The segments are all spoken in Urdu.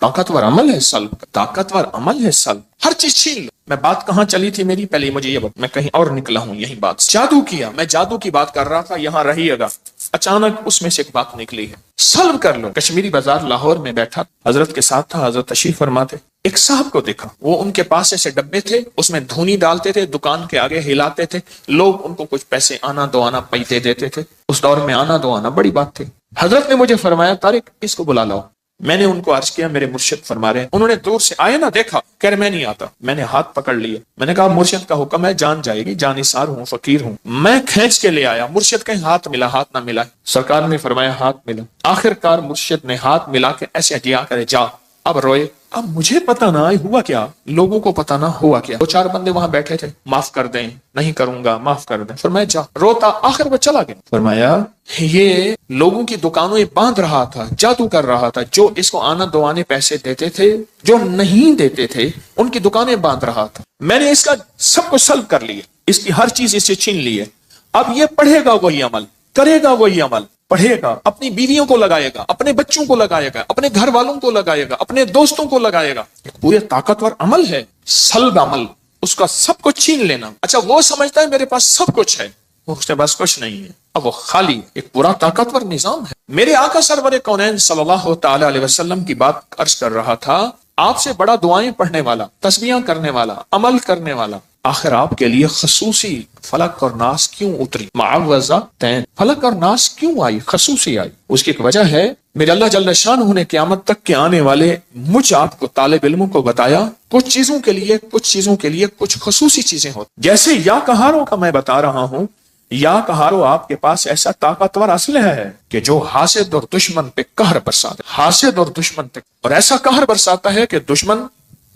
طاقتور عمل ہے سلب، طاقتور عمل ہے سلب. ہر چیز چھین لو. میں بات کہاں چلی تھی میری؟ پہلے مجھے یہ بات، میں کہیں اور نکلا ہوں. یہی بات جادو کیا، میں جادو کی بات کر رہا تھا، یہاں رہیے گا. اچانک اس میں سے ایک بات نکلی ہے، سلب کر لو. کشمیری بازار لاہور میں بیٹھا، حضرت کے ساتھ تھا، حضرت تشریف فرماتے. ایک صاحب کو دیکھا، وہ ان کے پاس ایسے ڈبے تھے، اس میں دھونی ڈالتے تھے، دکان کے آگے ہلاتے تھے، لوگ ان کو کچھ پیسے آنا دو آنا پیتے دیتے تھے. اس دور میں آنا دو آنا بڑی بات تھی. حضرت نے مجھے فرمایا طارق اس کو بلا لاؤ. میں نے ان کو عرض کیا میرے مرشد فرما رہے ہیں. انہوں نے دور سے آئے نا دیکھا، کہہ رہے میں نہیں آتا. میں نے ہاتھ پکڑ لیا، میں نے کہا مرشد کا حکم ہے، جان جائے گی، جانثار ہوں، فقیر ہوں. میں کھینچ کے لے آیا. مرشد کہیں ہاتھ ملا، ہاتھ نہ ملا. سرکار نے فرمایا ہاتھ ملا. آخر کار مرشد نے ہاتھ ملا کے ایسے ہٹیا کرے جا. اب روئے. اب مجھے پتا نہ ہوا کیا، لوگوں کو پتا نہ ہوا کیا. 2-4 بندے وہاں بیٹھے تھے، معاف کر دیں، نہیں کروں گا، معاف کر دیں. فرمایا جا. روتا، آخر وہ چلا گیا. فرمایا یہ لوگوں کی دکانوں باندھ رہا تھا، جادو کر رہا تھا. جو اس کو آنا دو آنے پیسے دیتے تھے، جو نہیں دیتے تھے، ان کی دکانیں باندھ رہا تھا. میں نے اس کا سب کو سلب کر لیا، اس کی ہر چیز اس سے چھین لی ہے. اب یہ پڑھے گا وہی عمل، کرے گا وہی عمل، پڑھے گا، اپنی بیویوں کو لگائے گا، اپنے بچوں کو لگائے گا، اپنے گھر والوں کو لگائے گا، اپنے دوستوں کو لگائے گا. ایک پورے طاقتور عمل ہے سلب عمل، اس کا سب کچھ چھین لینا. اچھا وہ سمجھتا ہے میرے پاس سب کچھ ہے، اس کے پاس کچھ نہیں ہے، اب وہ خالی ہے. ایک پورا طاقتور نظام ہے. میرے آقا سرور کونین صلی اللہ تعالی علیہ وسلم کی بات عرض کر رہا تھا. آپ سے بڑا دعائیں پڑھنے والا، تسبیحاں کرنے والا، عمل کرنے والا، آخر آپ کے لیے خصوصی فلق اور ناس کیوں اتری؟ معوذتین، فلق اور ناس کیوں آئی، خصوصی آئی؟ اس کی ایک وجہ ہے، میرے اللہ جل شانہ نے قیامت تک کے آنے والے مجھ آپ کو طالب علموں کو بتایا کچھ چیزوں کے لیے کچھ خصوصی چیزیں ہوتی. جیسے یا کہاروں کا میں بتا رہا ہوں، یا کہارو آپ کے پاس ایسا طاقتور اسلحہ ہے کہ جو حاسد اور دشمن پہ قہر برساتا ہے. حاسد اور دشمن پہ، اور ایسا قہر برساتا ہے کہ دشمن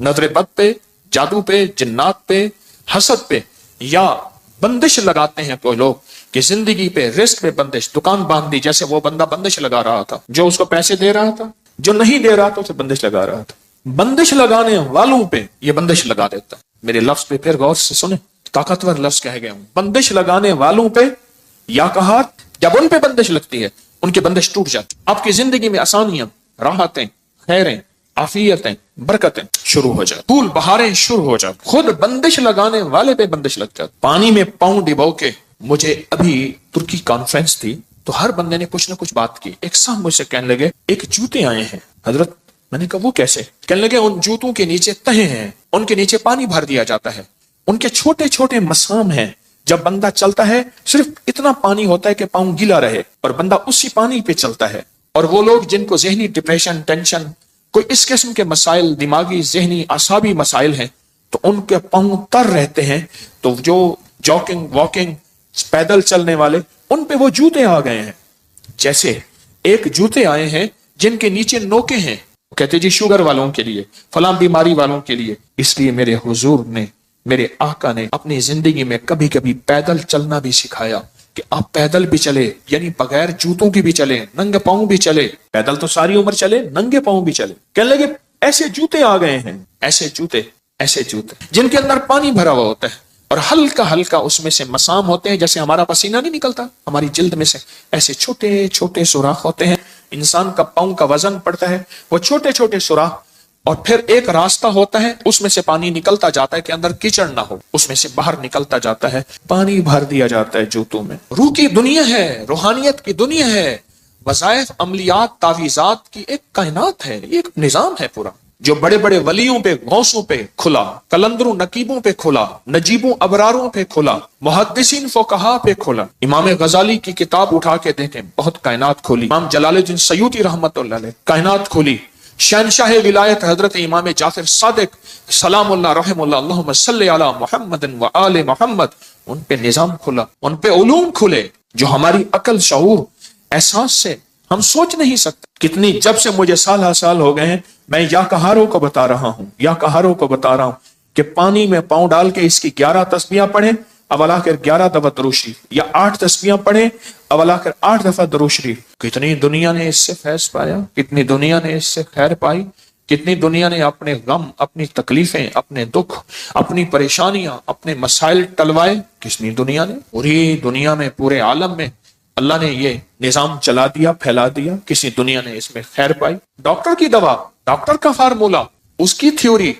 نظر بد پہ، جادو پہ، جنات پہ، حسد پہ، یا بندش لگاتے ہیں کوئی لوگ کہ زندگی پہ، رزق پہ بندش. دکان باندھ دی، جیسے وہ بندہ بندش لگا رہا تھا، جو اس کو پیسے دے رہا تھا، جو نہیں دے رہا تھا اسے بندش لگا رہا تھا. بندش لگانے والوں پہ یہ بندش لگا دیتا. میرے لفظ پہ پھر غور سے سنیں، طاقتور لفظ کہہ گیا ہوں. بندش لگانے والوں پہ یا کہا، جب ان پہ بندش لگتی ہے ان کی بندش ٹوٹ جاتی. آپ کی زندگی میں آسانیاں، راحتیں، خیریں، عافیتیں، برکتیں شروع ہو جائے، پھول بہاریں شروع ہو جائے. خود بندش لگانے والے پہ بندش لگ جاتی. پانی میں پاؤں ڈبو کے، مجھے ابھی ترکی کانفرنس تھی تو ہر بندے نے کچھ نہ کچھ بات کی. ایک صاحب مجھ سے کہنے لگے ایک جوتے آئے ہیں حضرت. میں نے کہا وہ کیسے؟ کہنے لگے ان جوتوں کے نیچے تہیں ہیں، ان کے نیچے پانی بھر دیا جاتا ہے، ان کے چھوٹے چھوٹے مسام ہیں. جب بندہ چلتا ہے صرف اتنا پانی ہوتا ہے کہ پاؤں گیلا رہے، اور بندہ اسی پانی پہ چلتا ہے. اور وہ لوگ جن کو ذہنی ڈپریشن، ٹینشن، کوئی اس قسم کے مسائل، دماغی، ذہنی، اعصابی مسائل ہیں، تو ان کے پاؤں تر رہتے ہیں. تو جو جاگنگ، واکنگ، پیدل چلنے والے، ان پہ وہ جوتے آ گئے ہیں. جیسے ایک جوتے آئے ہیں جن کے نیچے نوکے ہیں، کہتے جی شوگر والوں کے لیے، فلاں بیماری والوں کے لیے. اس لیے میرے حضور نے، میرے آقا نے اپنی زندگی میں کبھی کبھی پیدل چلنا بھی سکھایا کہ آپ پیدل بھی چلے، یعنی بغیر جوتوں کی بھی چلے، ننگے پاؤں بھی چلے. پیدل تو ساری عمر چلے، ننگے پاؤں بھی چلے. کہنے لگے ایسے جوتے آ گئے ہیں، ایسے جوتے جن کے اندر پانی بھرا ہوا ہوتا ہے اور ہلکا ہلکا اس میں سے مسام ہوتے ہیں، جیسے ہمارا پسینہ نہیں نکلتا ہماری جلد میں سے، ایسے چھوٹے چھوٹے سوراخ ہوتے ہیں. انسان کا پاؤں کا وزن پڑتا ہے وہ چھوٹے چھوٹے سوراخ. اور پھر ایک راستہ ہوتا ہے، اس میں سے پانی نکلتا جاتا ہے کہ اندر کیچڑ نہ ہو، اس میں سے باہر نکلتا جاتا ہے، پانی بھر دیا جاتا ہے جوتوں میں. روح کی دنیا ہے، روحانیت کی دنیا ہے، وظائف، عملیات، تعویذات کی ایک کائنات ہے، ایک نظام ہے پورا، جو بڑے بڑے ولیوں پہ، غوثوں پہ کھلا، کلندروں نقیبوں پہ کھلا، نجیبوں ابراروں پہ کھلا، محدثین فقہا پہ کھلا. امام غزالی کی کتاب اٹھا کے دیکھیں، بہت کائنات کھولی. امام جلال الدین سیوطی رحمت اللہ علیہ، کائنات کھولی. شہنشاہ ولایت حضرت امام جعفر صادق سلام اللہ رحم اللہ، اللہم صلی علی محمد و آل محمد، ان پہ نظام کھلا، ان پہ علوم کھلے جو ہماری عقل، شعور، احساس سے ہم سوچ نہیں سکتے. کتنی، جب سے مجھے سال ہو گئے ہیں، میں یا کہاروں کو بتا رہا ہوں کہ پانی میں پاؤں ڈال کے اس کی 11 تسبیحاں پڑھیں، اولا کر 11 دفعہ درود شریف، یا 8 تسبیحاں پڑھیں، اولا کر 8 دفعہ درود شریف. کتنی دنیا نے اس سے فیض پایا، کتنی دنیا نے اس سے خیر پائی، کتنی دنیا نے اپنے غم، اپنی تکلیفیں، اپنے دکھ، اپنی پریشانیاں، اپنے مسائل ٹلوائے. کتنی دنیا نے، پوری دنیا میں، پورے عالم میں اللہ نے یہ نظام چلا دیا، پھیلا دیا، کسی دنیا نے اس میں خیر پائی۔ ڈاکٹر کی دوا، ڈاکٹر کا فارمولا، اس کی تھیوری،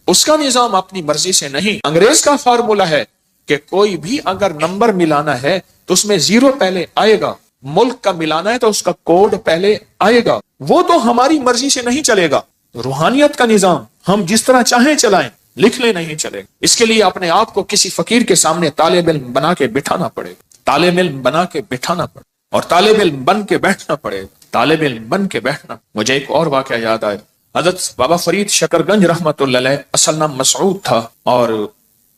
اس کا نظام اپنی مرضی سے نہیں۔ انگریز کا فارمولا ہے کہ کوئی بھی اگر نمبر ملانا ہے تو اس میں 0 پہلے آئے گا، ملک کا ملانا ہے تو اس کا کوڈ پہلے آئے گا، وہ تو ہماری مرضی سے نہیں چلے گا۔ روحانیت کا نظام ہم جس طرح چاہیں چلائیں، لکھ لیں نہیں چلے گا۔ اس کے لیے اپنے آپ کو کسی فقیر کے سامنے طالب علم بنا کے بٹھانا پڑے گا، طالب علم بنا کے بٹھانا پڑے گا، اور طالب علم بن کے بیٹھنا پڑے گا، طالب علم بن کے بیٹھنا۔ مجھے ایک اور واقعہ یاد آیا، حضرت بابا فرید شکرگنج رحمت اللہ علیہ، اصل نام مسعود تھا، اور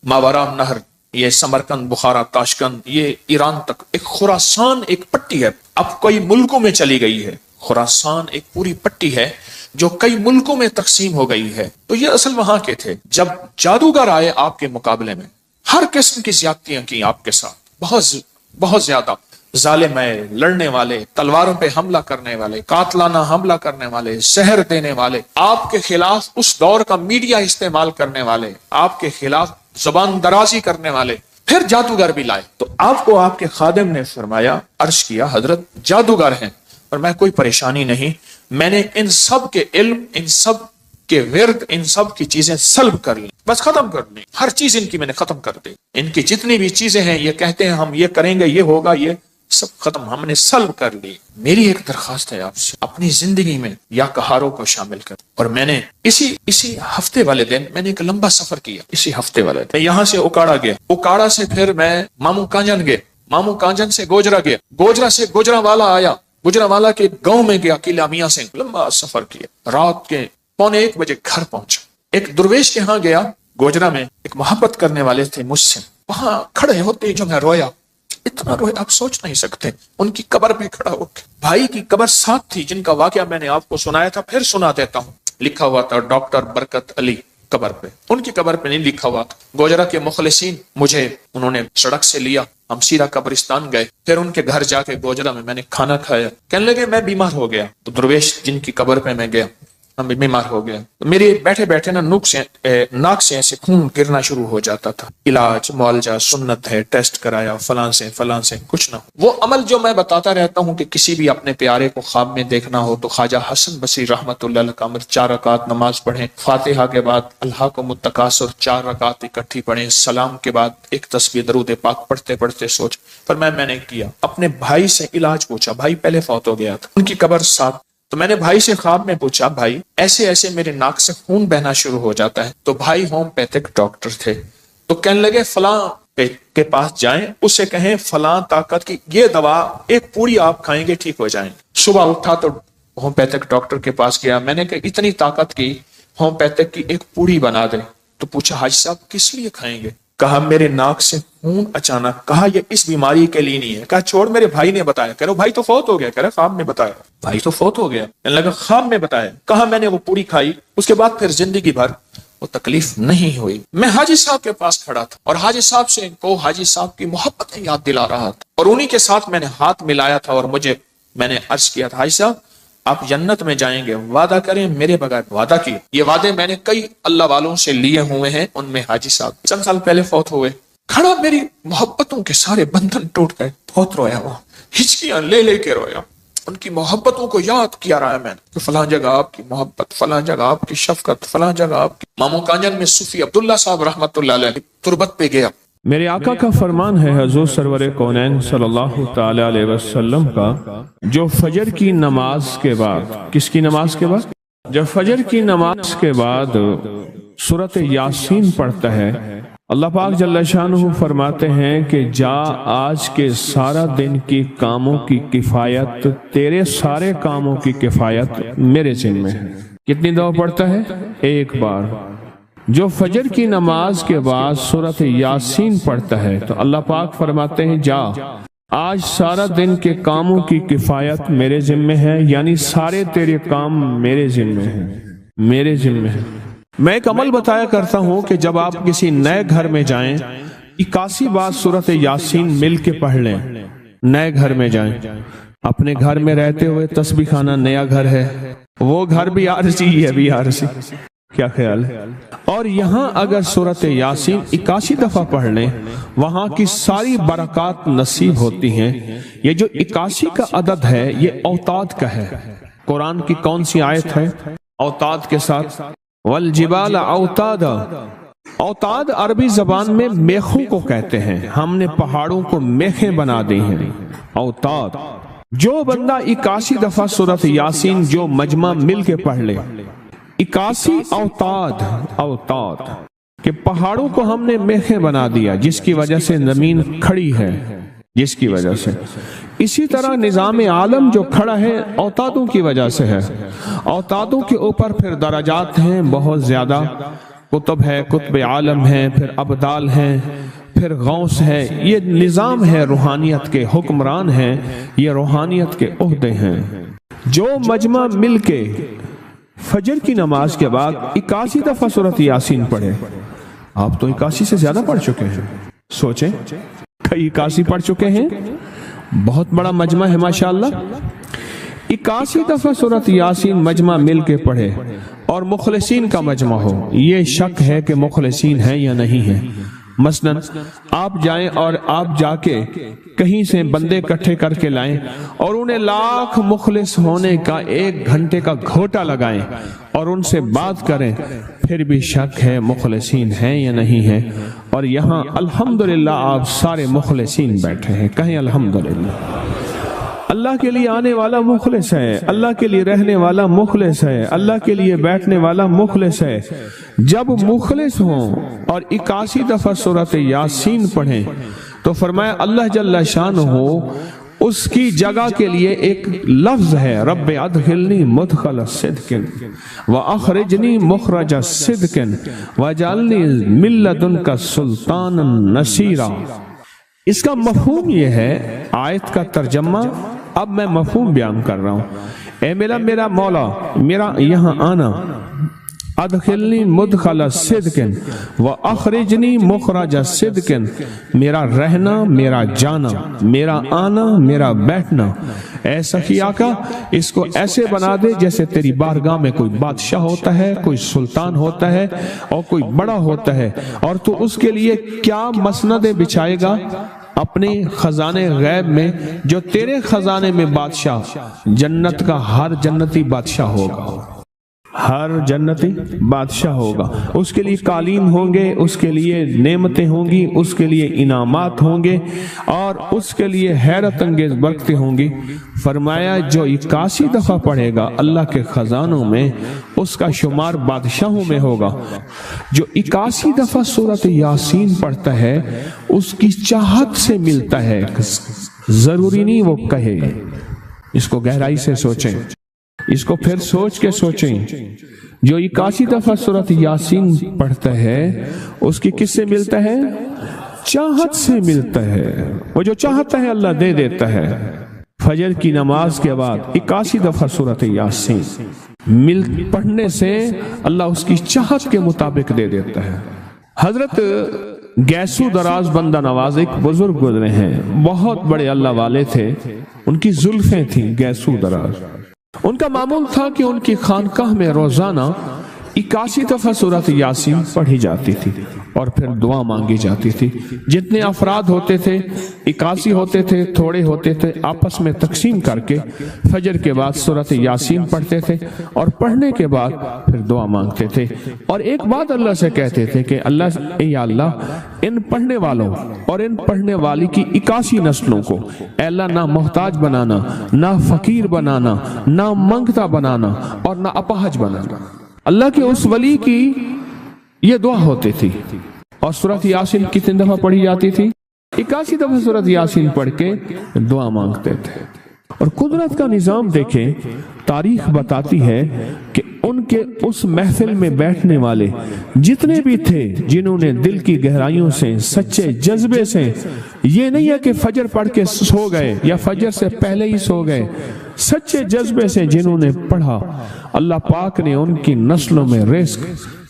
ماورا نہر، یہ سمرقند، بخارا، تاشقند، یہ ایران تک ایک خراسان ایک پٹی ہے، اب کئی ملکوں میں چلی گئی ہے۔ خراسان ایک پوری پٹی ہے جو کئی ملکوں میں تقسیم ہو گئی ہے۔ تو یہ اصل وہاں کے تھے۔ جب جادوگر آئے آپ کے مقابلے میں، ہر قسم کی زیادتیاں کی آپ کے ساتھ، بہت زیادہ ظالم ہے، لڑنے والے، تلواروں پہ حملہ کرنے والے، قاتلانہ حملہ کرنے والے، زہر دینے والے، آپ کے خلاف اس دور کا میڈیا استعمال کرنے والے، آپ کے خلاف زبان درازی کرنے والے، پھر جادوگر بھی لائے۔ تو آپ کو آپ کے خادم نے فرمایا، عرض کیا، حضرت جادوگر ہیں، اور میں کوئی پریشانی نہیں، میں نے ان سب کے علم، ان سب کے ورد، ان سب کی چیزیں سلب کر لی، بس ختم کر لی، ہر چیز ان کی میں نے ختم کر دی، ان کی جتنی بھی چیزیں ہیں، یہ کہتے ہیں ہم یہ کریں گے، یہ ہوگا، یہ سب ختم ہم نے سلب کر لی۔ میری ایک درخواست ہے آپ سے، اپنی زندگی میں یا کہاروں کو شامل کر۔ اور میں نے اسی ہفتے والے دن میں نے ایک لمبا سفر کیا، اسی ہفتے والے دن یہاں سے اکاڑا گیا، اکاڑا سے پھر میں مامو کانجن گیا، مامو کانجن سے گوجرا گیا، گوجرا سے گوجرا والا آیا، گجرا والا کے گاؤں میں گیا، قلعہ میاں سے لمبا سفر کیا، رات کے 1:45 بجے گھر پہنچا۔ ایک درویش کے ہاں گیا گوجرا میں، ایک محبت کرنے والے تھے مجھ سے، وہاں کھڑے ہوتے جو میں رویا، اتنا رویا آپ سوچ نہیں سکتے۔ ان کی قبر پہ کھڑا ہو کے، بھائی کی قبر ساتھ تھی جن کا واقعہ میں نے آپ کو سنایا تھا، پھر سنا دیتا ہوں۔ لکھا ہوا تھا ڈاکٹر برکت علی قبر پہ، ان کی قبر پہ نہیں لکھا ہوا تھا۔ گوجرا کے مخلصین مجھے انہوں نے سڑک سے لیا، ہم سیدھا قبرستان گئے، پھر ان کے گھر جا کے گوجرا میں نے کھانا کھایا، کہنے لگے میں بیمار ہو گیا۔ تو درویش جن کی قبر پہ میں گیا، میں بیمار ہو گیا، تو میرے بیٹھے بیٹھے نا ناک سے ایسے خون گرنا شروع ہو جاتا تھا۔ علاج معالجہ سنت ہے، ٹیسٹ کرایا، فلاں سے کچھ نہ ہو۔ وہ عمل جو میں بتاتا رہتا ہوں کہ کسی بھی اپنے پیارے کو خواب میں دیکھنا ہو تو خواجہ حسن بصری رحمت اللہ علیہ کا عمل، 4 رکعت نماز پڑھیں، فاتحہ کے بعد اللہ کو متکاثر 4 رکعت اکٹھی پڑھیں، سلام کے بعد ایک تسبیح درود پاک پڑھتے پڑھتے سوچ۔ پر میں نے کیا، اپنے بھائی سے علاج پوچھا، بھائی پہلے فوت ہو گیا تھا، ان کی قبر ساتھ، تو میں نے بھائی سے خواب میں پوچھا، بھائی ایسے میرے ناک سے خون بہنا شروع ہو جاتا ہے۔ تو بھائی ہومیوپیتھک ڈاکٹر تھے، تو کہنے لگے فلاں کے پاس جائیں، اسے کہیں فلاں طاقت کی یہ دوا ایک پوری آپ کھائیں گے ٹھیک ہو جائیں۔ صبح اٹھا تو ہومیوپیتھک ڈاکٹر کے پاس گیا، میں نے کہا اتنی طاقت کی ہومیوپیتھک کی ایک پوری بنا دے۔ تو پوچھا حاجی صاحب کس لیے کھائیں گے؟ کہا میرے ناک سے خون اچانک، کہا یہ اس بیماری کے لیے نہیں ہے، کہا چھوڑ میرے بھائی نے بتایا، کہہ رہا بھائی تو فوت ہو گیا، کہہ رہا خواب میں بتایا، بھائی تو فوت ہو گیا، کہنے لگا خواب میں بتایا، کہا میں نے وہ پوری کھائی، اس کے بعد پھر زندگی بھر وہ تکلیف نہیں ہوئی۔ میں حاجی صاحب کے پاس کھڑا تھا اور حاجی صاحب سے کو حاجی صاحب کی محبتیں یاد دلا رہا تھا، اور انہی کے ساتھ میں نے ہاتھ ملایا تھا، اور میں نے عرض کیا تھا حاجی صاحب آپ جنت میں جائیں گے، وعدہ کریں میرے بغیر، وعدہ کیا۔ یہ وعدے میں نے کئی اللہ والوں سے لیے ہوئے ہیں، ان میں حاجی صاحب چند سال پہلے فوت ہوئے۔ کھڑا میری محبتوں کے سارے بندھن ٹوٹ گئے، بہت رویا، وہ ہچکیاں لے کے رویا، ان کی محبتوں کو یاد کیا رہا ہے میں نے کہ فلاں جگہ آپ کی محبت، فلاں جگہ آپ کی شفقت، فلاں جگہ آپ کی۔ مامو کانجن میں صوفی عبداللہ صاحب رحمت اللہ علیہ تربت پہ گیا۔ میرے آقا کا فرمان ہے حضور سرور کونین صلی اللہ تعالی علیہ وسلم کا، جو فجر کی نماز کے بعد، کس کی نماز کے بعد؟ جب فجر کی نماز کے بعد سورۃ یاسین پڑھتا ہے، اللہ پاک جل شانہ فرماتے ہیں کہ جا آج کے سارا دن کی کاموں کی کفایت، تیرے سارے کاموں کی کفایت میرے ذمہ ہے۔ کتنی دفعہ پڑھتا ہے؟ ایک بار۔ جو فجر کی نماز کے بعد سورۃ یاسین پڑھتا ہے تو اللہ پاک فرماتے ہیں جا آج سارا دن کے کاموں کی کفایت میرے ذمہ ہے، یعنی سارے تیرے کام میرے ذمہ ہیں، میرے ذمہ ہیں۔ میں ایک عمل بتایا کرتا ہوں کہ جب آپ کسی نئے گھر میں جائیں 81 بار سورۃ یاسین مل کے پڑھ لیں۔ نئے گھر میں جائیں، اپنے گھر میں رہتے ہوئے تسبیح خانہ نیا گھر ہے، وہ گھر بھی عارضی ہے، بھی عارضی، کیا خیال ہے؟ اور یہاں اگر سورۃ یاسین 81 دفعہ پڑھ لیں وہاں کی ساری برکات نصیب ہوتی ہیں۔ یہ جو 81 کا عدد ہے یہ اوتاد کا ہے۔ قرآن کی کون سی آیت ہے اوتاد کے ساتھ؟ والجبال اوتادا۔ اوتاد عربی زبان میں میخوں کو کہتے ہیں، ہم نے پہاڑوں کو میخیں بنا دی ہیں، اوتاد۔ جو بندہ 81 دفعہ سورۃ یاسین جو مجمع مل کے پڑھ لے، 81 اوتاد، اوتاد کہ پہاڑوں کو ہم نے میخیں بنا دیا جس کی وجہ سے زمین کھڑی ہے، جس کی وجہ سے اسی طرح نظام عالم جو کھڑا ہے اوتادوں کی وجہ سے ہے۔ اوتادوں کے اوپر پھر درجات ہیں بہت زیادہ، قطب ہے، قطب عالم ہے، پھر ابدال ہیں، پھر غوث ہے۔ یہ نظام ہے روحانیت کے، حکمران ہیں، یہ روحانیت کے عہدے ہیں۔ جو مجمع مل کے فجر کی نماز کے بعد 81 دفعہ سورۃ یاسین پڑھے، آپ تو 81 سے زیادہ پڑھ چکے ہیں، سوچیں کئی 81 پڑھ چکے ہیں، بہت بڑا مجمع ہے ماشاءاللہ۔ 81 دفعہ سورۃ یاسین مجمع مل کے پڑھے اور مخلصین کا مجمع ہو، یہ شک ہے کہ مخلصین ہیں یا نہیں ہیں۔ مثلا آپ جائیں اور آپ جا کے کہیں سے بندے اکٹھے کر کے لائیں اور انہیں لاکھ مخلص ہونے کا 1 گھنٹے کا گھوٹا لگائیں اور ان سے بات کریں، پھر بھی شک ہے مخلصین ہیں یا نہیں ہیں۔ اور یہاں الحمدللہ آپ سارے مخلصین بیٹھے ہیں، کہیں الحمدللہ۔ اللہ کے لیے آنے والا مخلص ہے، اللہ کے لیے رہنے والا مخلص ہے، اللہ کے لیے بیٹھنے والا مخلص ہے۔ جب مخلص ہوں اور 81 دفعہ سورۃ یاسین پڑھیں تو فرمایا اللہ جل شانہ اس کی جگہ کے لیے ایک لفظ ہے، رب ادخلنی مدخل صدق واخرجنی مخرج صدق واجعلنی من لدنک سلطانا نصیرا۔ اس کا مفہوم یہ ہے، آیت کا ترجمہ اب میں مفہوم بیان کر رہا ہوں۔ اے میرا مولا، میرا یہاں آنا، ادخلنی مدخل صدق واخرجنی مخرج صدق، میرا رہنا، میرا جانا، میرا آنا، میرا بیٹھنا، اے سخی آقا اس کو ایسے بنا دے جیسے تیری بارگاہ میں کوئی بادشاہ ہوتا ہے، کوئی سلطان ہوتا ہے اور کوئی بڑا ہوتا ہے، اور تو اس کے لیے کیا مسندیں بچھائے گا اپنے خزانے غیب میں، جو تیرے خزانے میں بادشاہ جنت کا ہر جنتی بادشاہ ہوگا، ہر جنتی بادشاہ ہوگا، اس کے لیے قالین ہوں گے، اس کے لیے نعمتیں ہوں گی، اس کے لیے انعامات ہوں گے اور اس کے لیے حیرت انگیز برکتیں ہوں گی۔ فرمایا جو 81 دفعہ پڑھے گا اللہ کے خزانوں میں، اس کا شمار بادشاہوں میں ہوگا۔ جو 81 دفعہ سورۃ یاسین پڑھتا ہے اس کی چاہت سے ملتا ہے، ضروری نہیں وہ کہے۔ اس کو گہرائی سے سوچیں، اس کو پھر سوچ کے سوچیں۔ جو 81 دفعہ سورۃ یاسین پڑھتا ہے اس کی کس سے ملتا ہے؟ چاہت سے ملتا ہے، وہ جو چاہتا ہے اللہ دے دیتا ہے۔ فجر کی نماز کے بعد 81 دفعہ سورۃ یاسین پڑھنے سے اللہ اس کی چاہت کے مطابق دے دیتا ہے۔ حضرت گیسو دراز بندہ نواز ایک بزرگ گزرے ہیں، بہت بڑے اللہ والے تھے، ان کی زلفیں تھیں گیسو دراز۔ ان کا معمول تھا کہ ان کی خانقاہ میں روزانہ 81 دفعہ سورۃ یاسین پڑھی جاتی تھی اور پھر دعا مانگی جاتی تھی۔ جتنے افراد ہوتے تھے 81 ہوتے تھے، تھوڑے ہوتے تھے، آپس میں تقسیم کر کے فجر کے بعد سورۃ یاسین پڑھتے تھے اور پڑھنے کے بعد پھر دعا مانگتے تھے اور ایک بات اللہ سے کہتے تھے کہ اللہ، یا اللہ ان پڑھنے والوں اور ان پڑھنے والی کی 81 نسلوں کو اے اللہ نہ محتاج بنانا، نہ فقیر بنانا، نہ منگتا بنانا اور نہ اپاہج بنانا۔ اللہ کے اس ولی کی یہ دعا ہوتی تھی۔ اور سورۃ یاسین کتنے دفعہ پڑھی جاتی تھی؟ 81 دفعہ سورۃ یاسین پڑھ کے دعا مانگتے تھے۔ اور قدرت کا نظام دیکھیں، تاریخ بتاتی ہے کہ ان کے اس محفل میں بیٹھنے والے جتنے بھی تھے، جنہوں نے دل کی گہرائیوں سے، سچے جذبے سے، یہ نہیں ہے کہ فجر پڑھ کے سو گئے یا فجر سے پہلے ہی سو گئے، سچے جذبے سے جنہوں نے پڑھا، اللہ پاک نے ان کی نسلوں میں رزق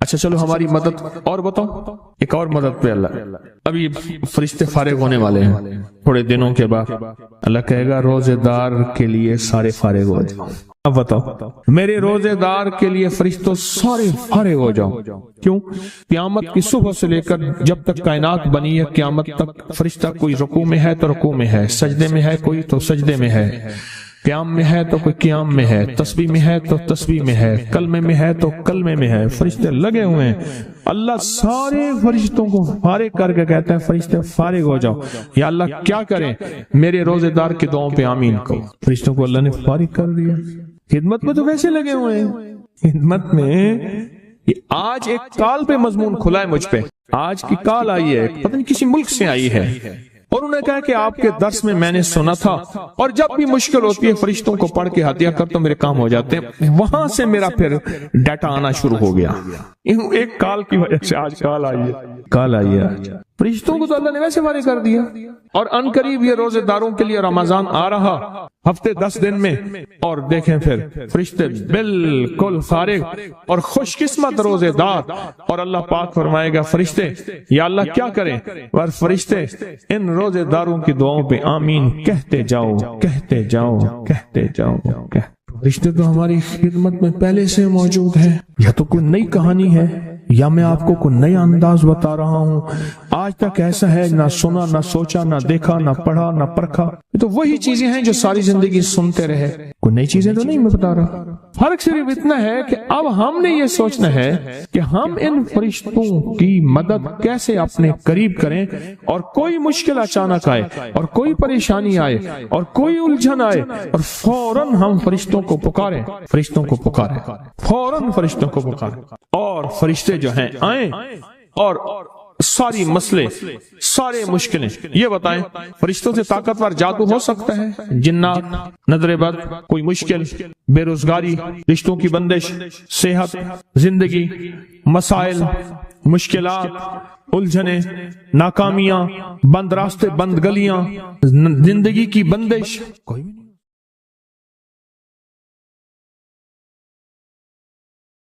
اچھا چلو ہماری مدد اور بتاؤ، ایک اور مدد پہ اللہ، ابھی فرشتے فارغ ہونے والے ہیں تھوڑے دنوں کے بعد، اللہ کہے گا روزے دار کے لیے سارے فارغ ہو جاؤ۔ اب بتاؤ، میرے روزے دار کے لیے فرشتوں سارے فارغ ہو جاؤ۔ کیوں؟ قیامت کی صبح سے لے کر جب تک کائنات بنی ہے قیامت تک فرشتہ کوئی رکوع میں ہے تو رکوع میں ہے، سجدے میں ہے کوئی تو سجدے میں ہے، قیام میں ہے تو کوئی قیام میں ہے، تسبیح میں ہے تو تسبیح میں ہے، کلمے میں ہے تو کلمے میں ہے، فرشتے لگے ہوئے ہیں۔ اللہ سارے فرشتوں کو فارغ کر کے کہتا ہے فرشتے فارغ ہو جاؤ۔ یا اللہ کیا کریں؟ میرے روزے دار کی دعاؤں پہ آمین کہو۔ فرشتوں کو اللہ نے فارغ کر دیا، خدمت میں تو ویسے لگے ہوئے ہیں، خدمت میں۔ آج ایک کال پہ مضمون کھلا ہے مجھ پہ، آج کی کال آئی ہے، پتہ نہیں کسی ملک سے آئی ہے، اور انہوں نے کہا کہ آپ کے درس میں نے سنا تھا، اور جب بھی مشکل ہوتی ہے فرشتوں کو پڑھ کے ہدیہ کر تو میرے کام ہو جاتے ہیں۔ وہاں سے میرا پھر ڈیٹا آنا شروع ہو گیا، ایک کال کی وجہ سے آج کال آئی ہے۔ فرشتوں کو تو اللہ نے ویسے فارغ کر دیا، اور ان قریب یہ روزے داروں کے لیے رمضان آ رہا، ہفتے 10 دن میں، اور دیکھیں پھر فرشتے بالکل فارغ اور خوش قسمت روزے دار، اور اللہ پاک فرمائے گا فرشتے یا اللہ کیا کریں؟ اور فرشتے ان روزے داروں کی دعاؤں پہ آمین کہتے جاؤ، کہتے جاؤ، کہتے جاؤ۔ فرشتے تو ہماری خدمت میں پہلے سے موجود ہیں، یا تو کوئی نئی کہانی ہے یا میں آپ کو کوئی نیا انداز بتا رہا ہوں، آج تک ایسا ہے نہ سنا، نہ سوچا، نہ دیکھا، نہ پڑھا، نہ پرکھا۔ یہ تو وہی چیزیں ہیں جو ساری زندگی سنتے رہے، کوئی نئی چیزیں تو نہیں میں بتا رہا۔ فرق صرف اتنا ہے کہ اب ہم نے یہ سوچنا ہے کہ ہم ان فرشتوں کی مدد کیسے اپنے قریب کریں، اور کوئی مشکل اچانک آئے، اور کوئی پریشانی آئے، اور کوئی الجھن آئے، اور فوراً ہم فرشتوں کو پکاریں، فرشتوں کو پکاریں، فوراً فرشتوں کو پکاریں، اور فرشتے جو ہیں آئیں اور ساری مسئلے، سارے مشکلیں یہ بتائیں۔ فرشتوں سے طاقتور جادو ہو سکتا ہے؟ جنات، نظر بد، کوئی مشکل، بے روزگاری، رشتوں کی بندش، صحت، زندگی، مسائل، مشکلات، الجھنیں، ناکامیاں، بند راستے، بند گلیاں، زندگی کی بندش، کوئی